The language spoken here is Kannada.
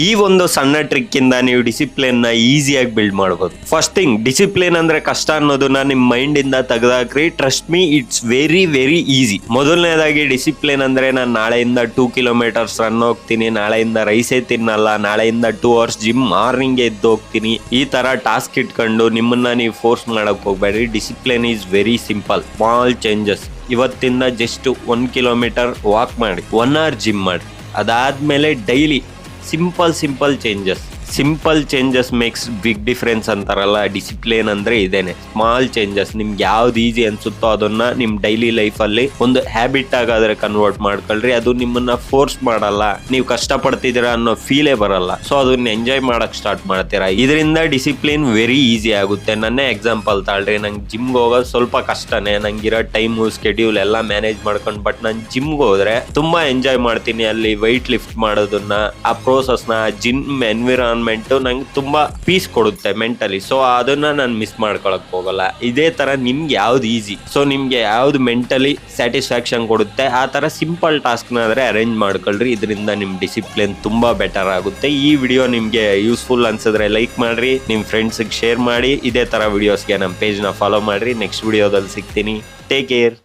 ಈ ಒಂದು ಸಣ್ಣ ಟ್ರಿಕ್ ಇಂದ ನೀವು ಡಿಸಿಪ್ಲಿನ್ ನ ಈಸಿಯಾಗಿ ಬಿಲ್ಡ್ ಮಾಡಬಹುದು. ಫಸ್ಟ್ ಥಿಂಗ್, ಡಿಸಿಪ್ಲಿನ್ ಅಂದ್ರೆ ಕಷ್ಟ ಅನ್ನೋದನ್ನ ನಿಮ್ ಮೈಂಡ್ ಇಂದ ತೆಗೆದಾಕ್ರಿ. Trust me, it's very very easy. ಮೊದಲನೇದಾಗಿ ಡಿಸಿಪ್ಲಿನ್ ಅಂದ್ರೆ ನಾನು ನಾಳೆಯಿಂದ 2 ಕಿಲೋಮೀಟರ್ಸ್ ರನ್ ಹೋಗ್ತೀನಿ, ನಾಳೆಯಿಂದ ರೈಸೇ ತಿನ್ನಲ್ಲ, ನಾಳೆಯಿಂದ 2 ಅವರ್ಸ್ ಜಿಮ್ ಮಾರ್ನಿಂಗ್ ಎದ್ದು ಹೋಗ್ತೀನಿ, ಈ ತರ ಟಾಸ್ಕ್ ಇಟ್ಕೊಂಡು ನಿಮ್ಮನ್ನ ನೀವು ಫೋರ್ಸ್ ಮಾಡಕ್ ಹೋಗ್ಬೇಡ್ರಿ. Discipline is very simple. Small changes. ಇವತ್ತಿಂದ ಜಸ್ಟ್ 1 ಕಿಲೋಮೀಟರ್ ವಾಕ್ ಮಾಡಿ, 1 ಅವರ್ ಜಿಮ್ ಮಾಡಿ, ಅದಾದ್ಮೇಲೆ daily simple changes makes big difference ಅಂತಾರಲ್ಲ. ಡಿಸಿಪ್ಲಿನ್ ಅಂದ್ರೆ ಇದೇನೆ. ಸ್ಮಾಲ್ ಚೇಂಜಸ್ ನಿಮ್ಗೆ ಯಾವ್ದು ಈಸಿ ಅನ್ಸುತ್ತೋ ಅದನ್ನ ನಿಮ್ ಡೈಲಿ ಲೈಫ್ ಅಲ್ಲಿ ಒಂದು ಹ್ಯಾಬಿಟ್ ಆಗಾದ್ರೆ ಕನ್ವರ್ಟ್ ಮಾಡ್ಕೊಳ್ರಿ. ಅದು ನಿಮ್ಮನ್ನ ಫೋರ್ಸ್ ಮಾಡಲ್ಲ, ನೀವು ಕಷ್ಟ ಪಡ್ತಿದ್ದೀರಾ ಅನ್ನೋ ಫೀಲೇ ಬರಲ್ಲ. ಸೊ ಅದನ್ನ ಎಂಜಾಯ್ ಮಾಡಕ್ ಸ್ಟಾರ್ಟ್ ಮಾಡ್ತೀರಾ. ಇದರಿಂದ ಡಿಸಿಪ್ಲಿನ್ ವೆರಿ ಈಸಿ ಆಗುತ್ತೆ. ನನ್ನೇ ಎಕ್ಸಾಂಪಲ್ ತಾಳ್ರಿ. ನಂಗೆ ಜಿಮ್ಗೆ ಹೋಗೋದು ಸ್ವಲ್ಪ ಕಷ್ಟನೇ, ನಂಗಿರೋ ಟೈಮು ಸ್ಕೆಡ್ಯೂಲ್ ಎಲ್ಲ ಮ್ಯಾನೇಜ್ ಮಾಡ್ಕೊಂಡು. ಬಟ್ ನಾನು ಜಿಮ್ಗೆ ಹೋದ್ರೆ ತುಂಬಾ ಎಂಜಾಯ್ ಮಾಡ್ತೀನಿ. ಅಲ್ಲಿ ವೈಟ್ ಲಿಫ್ಟ್ ಮಾಡೋದನ್ನ, ಆ ಪ್ರೋಸೆಸ್ ನ, ಜಿಮ್ ಎನ್ವಿರಾನ್ಮೆಂಟ್ ನಂಗೆ ತುಂಬಾ ಪೀಸ್ ಕೊಡುತ್ತೆ ಮೆಂಟಲಿ. ಸೊ ಅದನ್ನ ನಾನು ಮಿಸ್ ಮಾಡ್ಕೊಳಕ್ ಹೋಗಲ್ಲ. ಇದೇ ತರ ನಿಮ್ಗೆ ಯಾವ್ದು ಈಸಿ, ಸೊ ನಿಮ್ಗೆ ಯಾವ್ದು ಮೆಂಟಲಿ ಸ್ಯಾಟಿಸ್ಫ್ಯಾಕ್ಷನ್ ಕೊಡುತ್ತೆ ಆ ತರ ಸಿಂಪಲ್ ಟಾಸ್ಕ್ ನಾದ್ರೆ ಅರೇಂಜ್ ಮಾಡ್ಕೊಳ್ರಿ. ಇದರಿಂದ ನಿಮ್ ಡಿಸಿಪ್ಲಿನ್ ತುಂಬಾ ಬೆಟರ್ ಆಗುತ್ತೆ. ಈ ವಿಡಿಯೋ ನಿಮ್ಗೆ ಯೂಸ್ಫುಲ್ ಅನ್ಸಿದ್ರೆ ಲೈಕ್ ಮಾಡ್ರಿ, ನಿಮ್ ಫ್ರೆಂಡ್ಸ್ ಶೇರ್ ಮಾಡಿ. ಇದೇ ತರ ವಿಡಿಯೋಸ್ಗೆ ನಮ್ಮ ಪೇಜ್ ನ ಫಾಲೋ ಮಾಡ್ರಿ. ನೆಕ್ಸ್ಟ್ ವಿಡಿಯೋದಲ್ಲಿ ಸಿಗ್ತೀನಿ. Take care.